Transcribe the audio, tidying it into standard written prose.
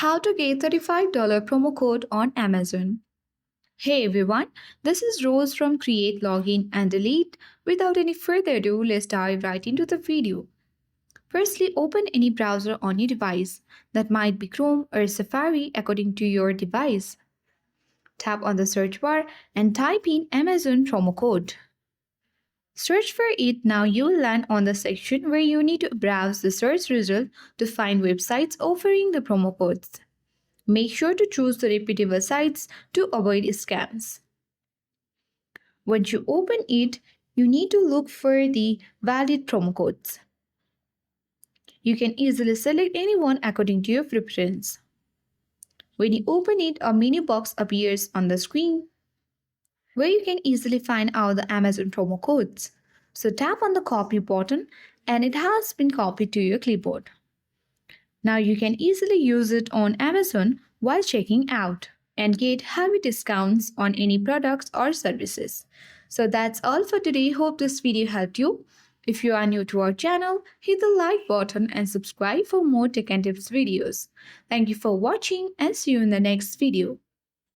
How to get $35 promo code on Amazon. Hey everyone, this is Rose from Create, Login and Delete. Without any further ado, let's dive right into the video. Firstly, open any browser on your device. That might be Chrome or Safari according to your device. Tap on the search bar and type in Amazon promo code. Search for it. Now you will land on the section where you need to browse the search result to find websites offering the promo codes. Make sure to choose the reputable sites to avoid scams. Once you open it, you need to look for the valid promo codes. You can easily select any one according to your preference. When you open it, a menu box appears on the screen where you can easily find out the Amazon promo codes. So tap on the copy button and it has been copied to your clipboard. Now you can easily use it on Amazon while checking out and get heavy discounts on any products or services. So that's all for today. Hope this video helped you. If you are new to our channel, hit the like button and subscribe for more tech and tips videos. Thank you for watching and see you in the next video.